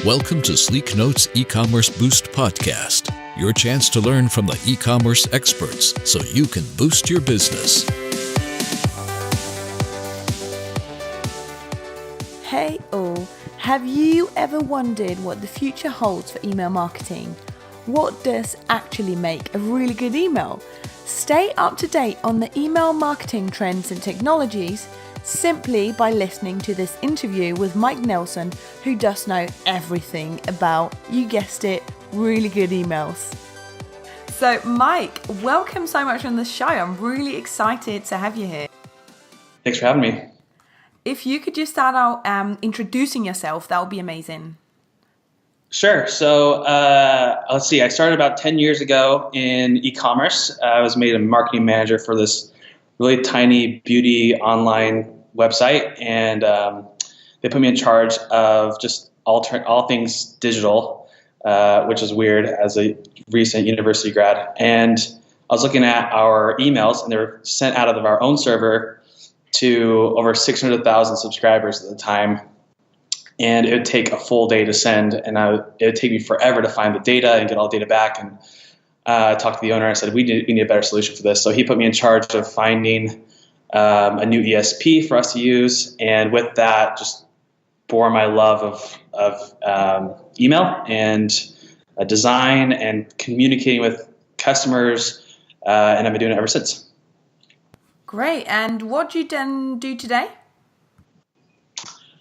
Welcome to Sleek Notes E-Commerce Boost Podcast, your chance to learn from the e-commerce experts so you can boost your business. Hey all, have you ever wondered what the future holds for email marketing? What does actually make a really good email? Stay up to date on the email marketing trends and technologies simply by listening to this interview with Mike Nelson, who does know everything about, you guessed it, really good emails. So Mike, welcome so much on the show. I'm really excited to have you here. Thanks for having me. If you could just start out introducing yourself, that would be amazing. Sure. So let's see. I started about 10 years ago in e-commerce. I was made a marketing manager for this really tiny beauty online website, and they put me in charge of just all things digital, which is weird as a recent university grad. And I was looking at our emails, and they were sent out of our own server to over 600,000 subscribers at the time. And it would take a full day to send, and it would take me forever to find the data and get all the data back. And I talked to the owner. I said, we need a better solution for this. So he put me in charge of finding a new ESP for us to use. And with that, just bore my love of email and design and communicating with customers. And I've been doing it ever since. Great. And what do you then do today?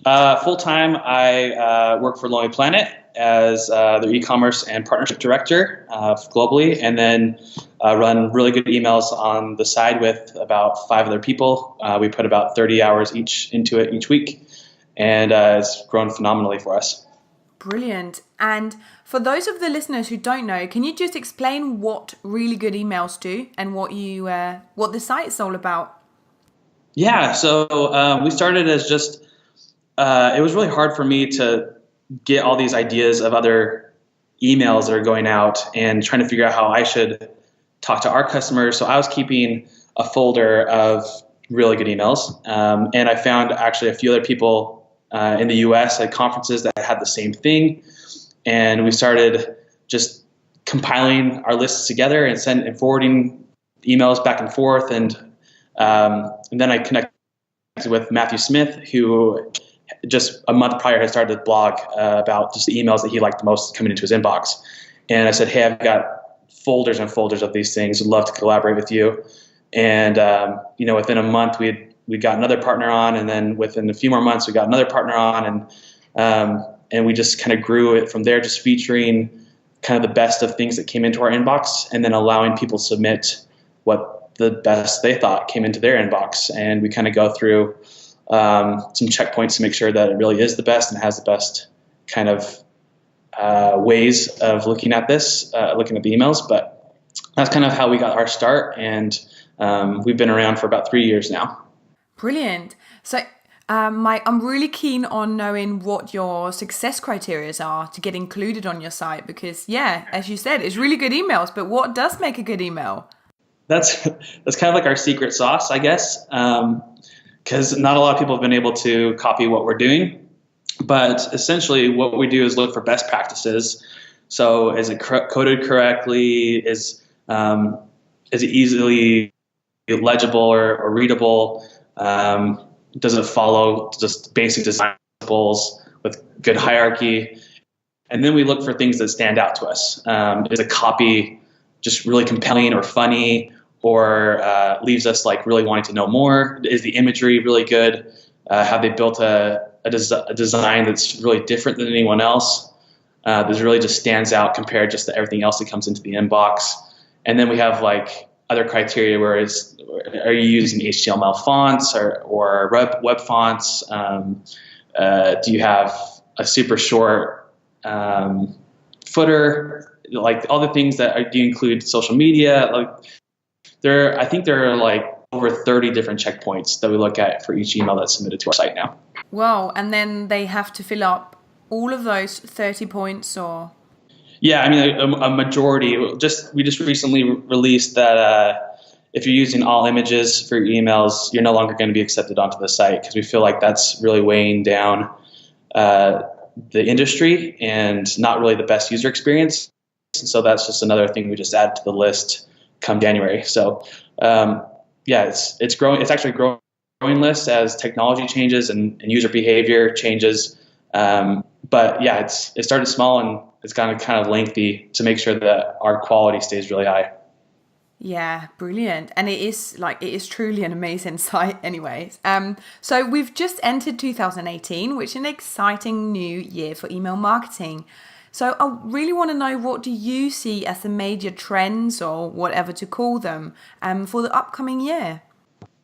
Full-time, I work for Lonely Planet as their e-commerce and partnership director globally, and then run really good emails on the side with about 5 other people. We put about 30 hours each into it each week, and it's grown phenomenally for us. Brilliant. And for those of the listeners who don't know, can you just explain what Really Good Emails do and what the site's all about? Yeah, so we started as just it was really hard for me to get all these ideas of other emails that are going out and trying to figure out how I should talk to our customers. So I was keeping a folder of really good emails, and I found actually a few other people in the U.S. at conferences that had the same thing, and we started just compiling our lists together and forwarding emails back and forth, and then I connected with Matthew Smith, who just a month prior had started a blog about just the emails that he liked the most coming into his inbox. And I said, hey, I've got folders and folders of these things. Would love to collaborate with you. And, within a month, we got another partner on. And then within a few more months, we got another partner on. And we just kind of grew it from there, just featuring kind of the best of things that came into our inbox and then allowing people to submit what the best they thought came into their inbox. And we kind of go through some checkpoints to make sure that it really is the best and has the best kind of ways of looking at this, looking at the emails. But that's kind of how we got our start, and we've been around for about 3 years now. Brilliant. So, Mike, I'm really keen on knowing what your success criteria are to get included on your site because, yeah, as you said, it's really good emails, but what does make a good email? That's kind of like our secret sauce, I guess. Because not a lot of people have been able to copy what we're doing. But essentially what we do is look for best practices. So is it coded correctly? Is it easily legible or readable? Does it follow just basic design principles with good hierarchy? And then we look for things that stand out to us. Is a copy just really compelling or funny? Or leaves us like really wanting to know more? Is the imagery really good? Have they built a design that's really different than anyone else? That really just stands out compared just to everything else that comes into the inbox. And then we have like other criteria where are you using HTML fonts or web fonts? Do you have a super short footer? Like all the things do you include social media? I think there are like over 30 different checkpoints that we look at for each email that's submitted to our site now. Wow. And then they have to fill up all of those 30 points or? Yeah, I mean, a majority. We just recently released that if you're using all images for your emails, you're no longer going to be accepted onto the site because we feel like that's really weighing down the industry and not really the best user experience. So that's just another thing we just add to the list come January. So it's growing. It's actually growing list as technology changes and user behavior changes. But yeah, it started small and it's gotten kind of lengthy to make sure that our quality stays really high. Yeah, brilliant. And it is truly an amazing site anyways. So we've just entered 2018, which is an exciting new year for email marketing. So I really want to know, what do you see as the major trends, or whatever to call them, for the upcoming year?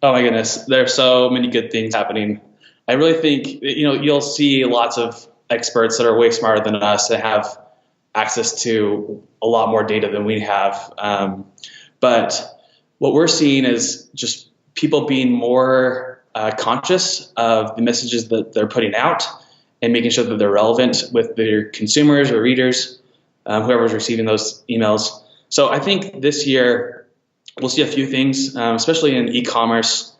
Oh my goodness, there's so many good things happening. I really think, you'll see lots of experts that are way smarter than us that have access to a lot more data than we have. But what we're seeing is just people being more conscious of the messages that they're putting out and making sure that they're relevant with their consumers or readers, whoever's receiving those emails. So I think this year we'll see a few things, especially in e-commerce.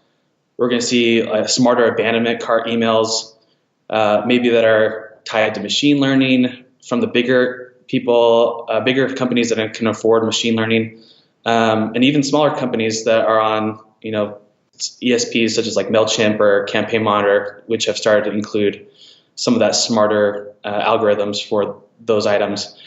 We're going to see smarter abandonment cart emails, maybe that are tied to machine learning from the bigger people, bigger companies that can afford machine learning. And even smaller companies that are on, ESPs such as like MailChimp or Campaign Monitor, which have started to include some of that smarter algorithms for those items.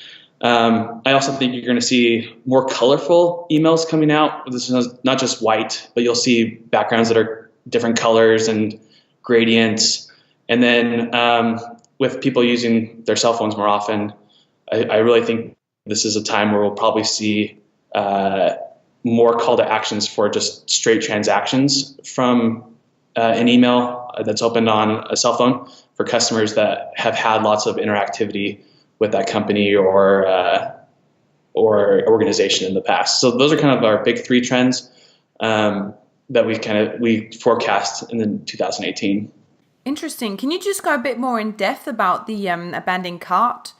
I also think you're going to see more colorful emails coming out. This is not just white, but you'll see backgrounds that are different colors and gradients. And then with people using their cell phones more often, I really think this is a time where we'll probably see more call to actions for just straight transactions from an email that's opened on a cell phone for customers that have had lots of interactivity with that company or organization in the past. So those are kind of our big three trends that we forecast in 2018. Interesting. Can you just go a bit more in depth about the abandoned cart,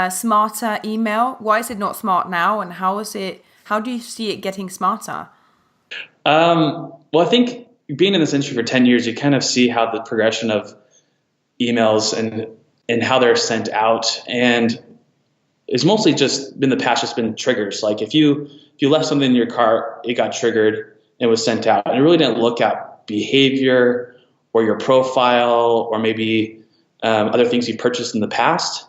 smarter email? Why is it not smart now, and how do you see it getting smarter? Well, I think being in this industry for 10 years, you kind of see how the progression of emails and how they're sent out, and it's mostly just in the past just been triggers. Like if you left something in your cart, it got triggered and was sent out, and it really didn't look at behavior or your profile or maybe other things you purchased in the past.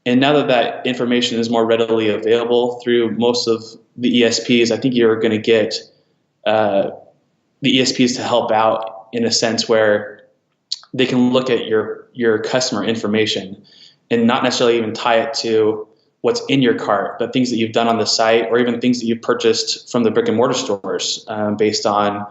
And now that information is more readily available through most of the ESPs, I think you're going to get the ESPs to help out in a sense where they can look at your customer information and not necessarily even tie it to what's in your cart, but things that you've done on the site or even things that you've purchased from the brick and mortar stores based on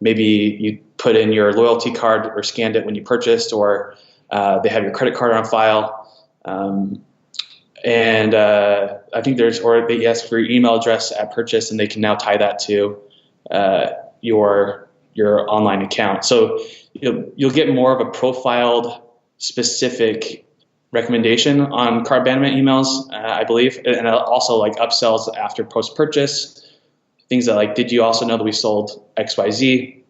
maybe you put in your loyalty card or scanned it when you purchased, or they have your credit card on file. And I think or they ask for your email address at purchase, and they can now tie that to your online account. So you'll get more of a profiled, specific recommendation on cart abandonment emails, I believe, and also like upsells after post-purchase. Things that like, did you also know that we sold XYZ?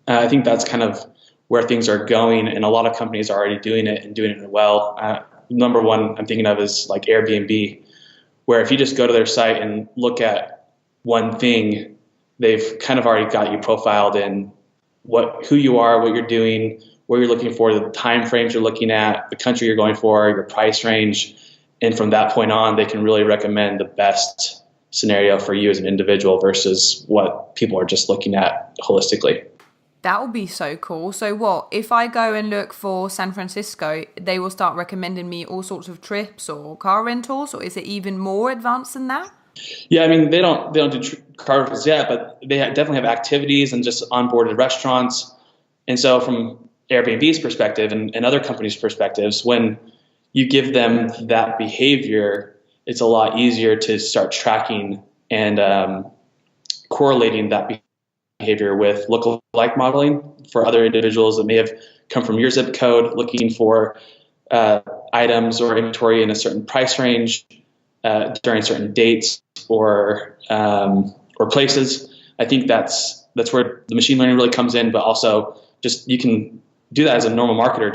I think that's kind of where things are going, and a lot of companies are already doing it and doing it well. Number one I'm thinking of is like Airbnb, where if you just go to their site and look at one thing, they've kind of already got you profiled in who you are, what you're doing, what you're looking for, the time frames you're looking at, the country you're going for, your price range. And from that point on, they can really recommend the best scenario for you as an individual versus what people are just looking at holistically. That would be so cool. So what, if I go and look for San Francisco, they will start recommending me all sorts of trips or car rentals, or is it even more advanced than that? Yeah, I mean, they don't do car rentals yet, but they definitely have activities and just onboarded restaurants. And so from Airbnb's perspective and other companies' perspectives, when you give them that behavior, it's a lot easier to start tracking and correlating that behavior with lookalike modeling for other individuals that may have come from your zip code looking for items or inventory in a certain price range during certain dates or places. I think that's where the machine learning really comes in, but also just you can do that as a normal marketer,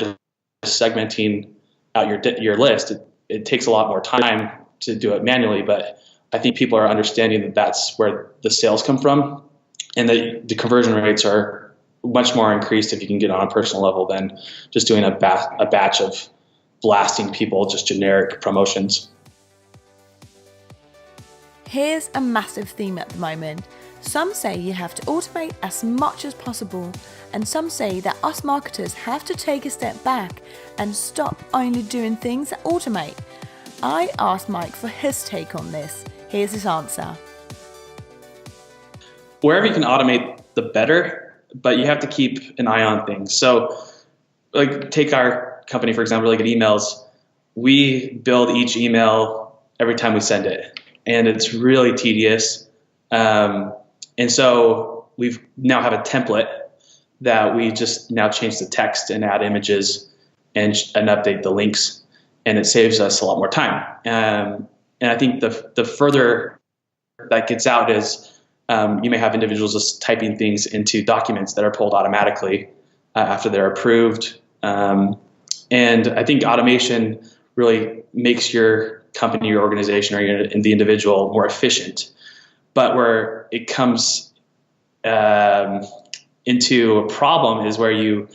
just segmenting out your list, it takes a lot more time to do it manually. But I think people are understanding that that's where the sales come from, and the conversion rates are much more increased if you can get on a personal level than just doing a batch of blasting people, just generic promotions. Here's a massive theme at the moment. Some say you have to automate as much as possible, and some say that us marketers have to take a step back and stop only doing things that automate. I asked Mike for his take on this. Here's his answer. Wherever you can automate, the better, but you have to keep an eye on things. So like take our company, for example, Really Good Emails. We build each email every time we send it, and it's really tedious. And so we've now have a template that we just now change the text and add images and update the links, and it saves us a lot more time. And I think the further that gets out is you may have individuals just typing things into documents that are pulled automatically after they're approved. And I think automation really makes your company, your organization, or the individual more efficient. But where it comes into a problem is where you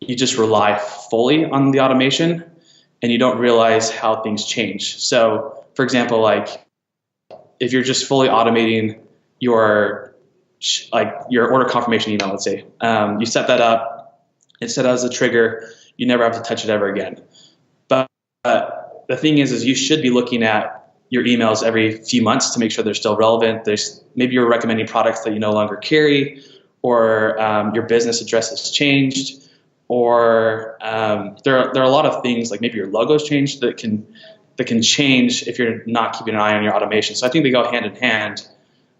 just rely fully on the automation and you don't realize how things change. So, for example, like if you're just fully automating your order confirmation email, let's say, you set that up, it's set as a trigger, you never have to touch it ever again. But the thing is you should be looking at your emails every few months to make sure they're still relevant. Maybe you're recommending products that you no longer carry, or your business address has changed, or there are a lot of things like maybe your logo's changed that can change if you're not keeping an eye on your automation. So I think they go hand in hand.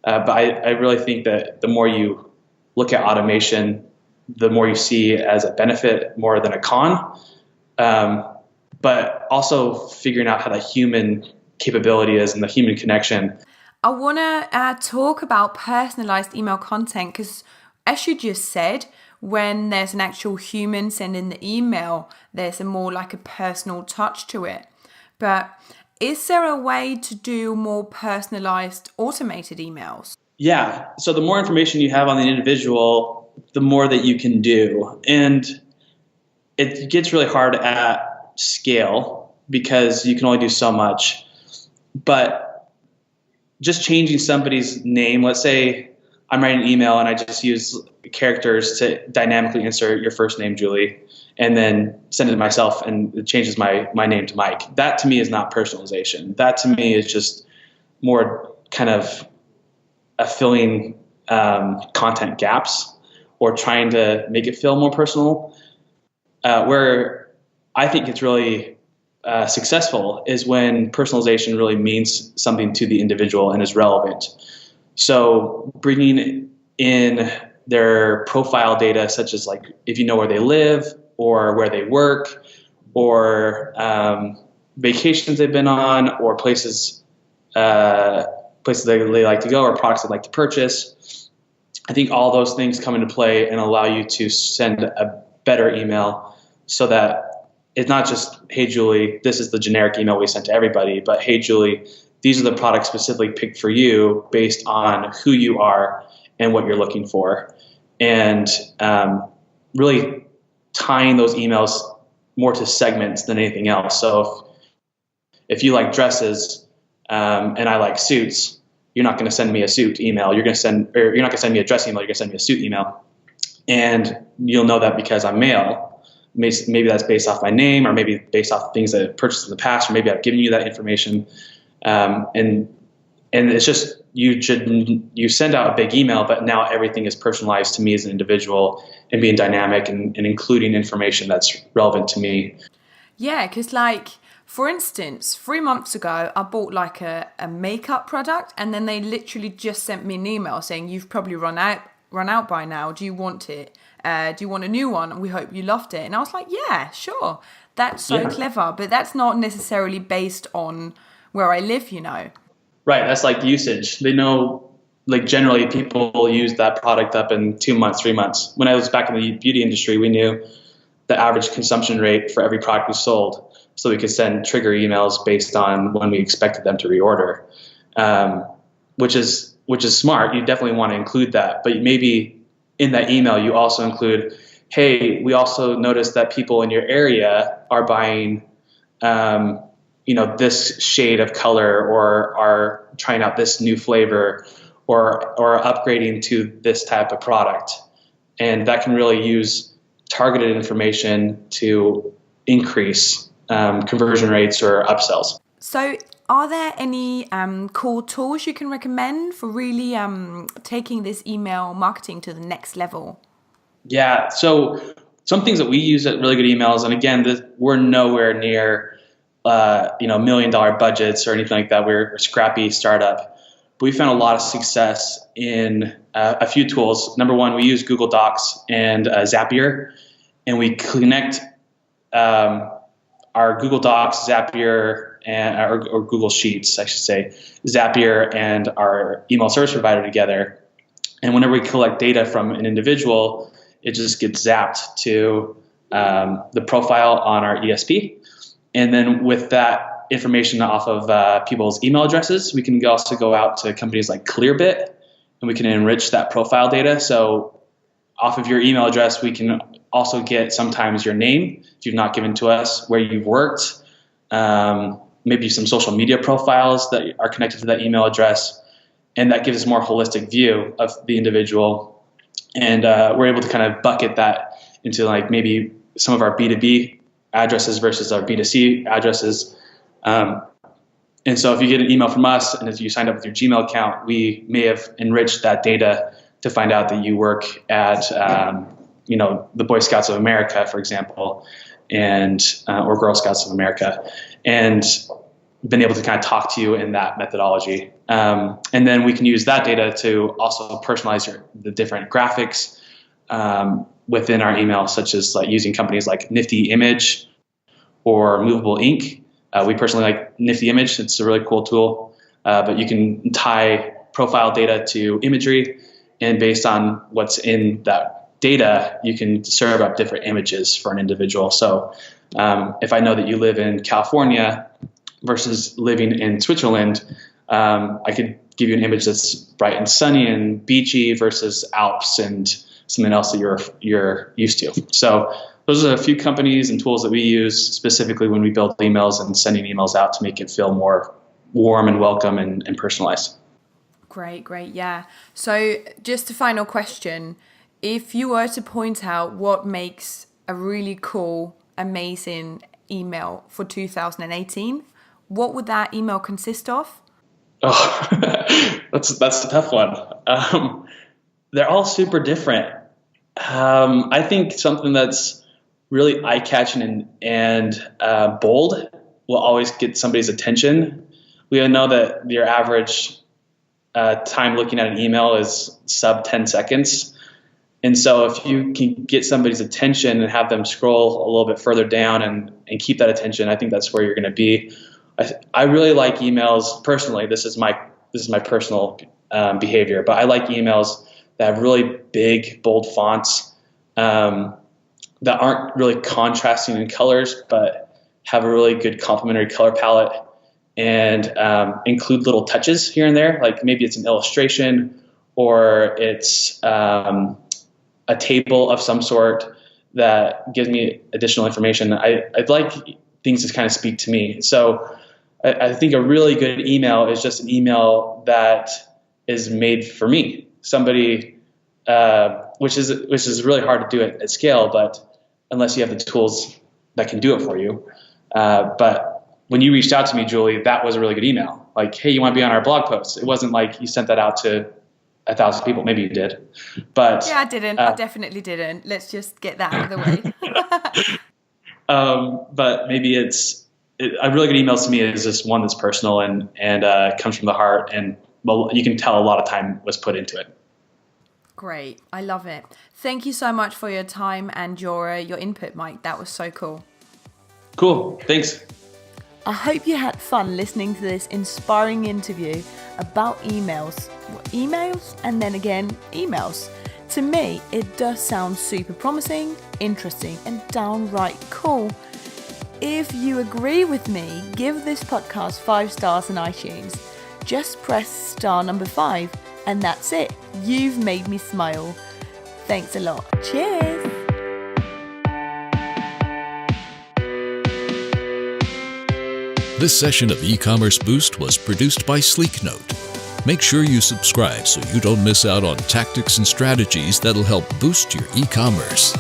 But I really think that the more you look at automation, the more you see as a benefit more than a con. But also figuring out how the human capability is and the human connection. I want to talk about personalized email content because, as you just said, when there's an actual human sending the email, there's a more like a personal touch to it. But is there a way to do more personalized automated emails? Yeah. So the more information you have on the individual, the more that you can do. And it gets really hard at scale because you can only do so much. But just changing somebody's name, let's say I'm writing an email and I just use characters to dynamically insert your first name, Julie, and then send it to myself and it changes my name to Mike. That to me is not personalization. That to me is just more kind of filling content gaps or trying to make it feel more personal. Where I think it's really successful is when personalization really means something to the individual and is relevant. So bringing in their profile data, such as like if you know where they live or where they work or vacations they've been on or places they like to go or products they'd like to purchase. I think all those things come into play and allow you to send a better email so that it's not just, hey, Julie, this is the generic email we sent to everybody, but hey, Julie, these are the products specifically picked for you based on who you are and what you're looking for. And really tying those emails more to segments than anything else. So if you like dresses and I like suits, you're not going to send me a suit email. You're not going to send me a dress email. You're going to send me a suit email. And you'll know that because I'm male. Maybe that's based off my name, or maybe based off things that I've purchased in the past, or maybe I've given you that information. And it's just you send out a big email, but now everything is personalized to me as an individual and being dynamic and including information that's relevant to me. Yeah, because like, for instance, 3 months ago, I bought like a makeup product, and then they literally just sent me an email saying, you've probably run out by now. Do you want it? Do you want a new one? We hope you loved it. And I was like, yeah, sure. That's so clever. But that's not necessarily based on where I live, you know. Right. That's like usage. They know, like generally people use that product up in 2 months, 3 months. When I was back in the beauty industry, we knew the average consumption rate for every product we sold. so we could send trigger emails based on when we expected them to reorder, which is smart. You definitely want to include that, but maybe in that email you also include, hey, we also noticed that people in your area are buying this shade of color, or are trying out this new flavor, or upgrading to this type of product. And that can really use targeted information to increase conversion rates or upsells. So are there any cool tools you can recommend for really taking this email marketing to the next level? Yeah, so some things that we use at Really Good Emails, and again, we're nowhere near $1 million budgets or anything like that. We're a scrappy startup, but we found a lot of success in a few tools. Number one, we use Google Docs and Zapier, and we connect our Google Docs, Zapier, or Google Sheets, I should say, Zapier and our email service provider together. And whenever we collect data from an individual, it just gets zapped to the profile on our ESP. And then with that information off of people's email addresses, we can also go out to companies like Clearbit, and we can enrich that profile data. So off of your email address, we can also get sometimes your name, if you've not given to us, where you've worked, maybe some social media profiles that are connected to that email address. And that gives us a more holistic view of the individual. And we're able to kind of bucket that into like maybe some of our B2B addresses versus our B2C addresses. And so if you get an email from us and as you signed up with your Gmail account, we may have enriched that data to find out that you work at the Boy Scouts of America, for example, and or Girl Scouts of America, and been able to kind of talk to you in that methodology. And then we can use that data to also personalize the different graphics within our email, such as like using companies like Nifty Image or Movable Ink. We personally like Nifty Image. It's a really cool tool, but you can tie profile data to imagery, and based on what's in that data, you can serve up different images for an individual. So if I know that you live in California versus living in Switzerland, I could give you an image that's bright and sunny and beachy versus Alps and something else that you're used to. So those are a few companies and tools that we use specifically when we build emails and sending emails out to make it feel more warm and welcome and personalized. Great. Yeah. So just a final question. If you were to point out what makes a really cool, amazing email for 2018, what would that email consist of? Oh, that's a tough one. They're all super different. I think something that's really eye-catching and bold will always get somebody's attention. We know that your average time looking at an email is sub 10 seconds. And so if you can get somebody's attention and have them scroll a little bit further down and keep that attention, I think that's where you're going to be. I really like emails personally. This is my personal behavior, but I like emails that have really big, bold fonts that aren't really contrasting in colors, but have a really good complementary color palette and include little touches here and there. Like maybe it's an illustration or it's a table of some sort that gives me additional information. I'd like things to kind of speak to me. So I think a really good email is just an email that is made for me. Somebody, which is really hard to do at scale, but unless you have the tools that can do it for you. But when you reached out to me, Julie, that was a really good email. Like, hey, you want to be on our blog post? It wasn't like you sent that out to 1,000 people. Maybe you did, but yeah, I didn't. I definitely didn't. Let's just get that out of the way. But maybe a really good email to me is just one that's personal and comes from the heart, and you can tell a lot of time was put into it. Great, I love it. Thank you so much for your time and your input, Mike. That was so cool. Cool, thanks. I hope you had fun listening to this inspiring interview about emails. Emails and then again, emails. To me, it does sound super promising, interesting, and downright cool. if you agree with me, give this podcast 5 stars on iTunes. Just press star number 5 and that's it. You've made me smile. Thanks a lot. Cheers. This session of E-Commerce Boost was produced by Sleeknote. Make sure you subscribe so you don't miss out on tactics and strategies that'll help boost your e-commerce.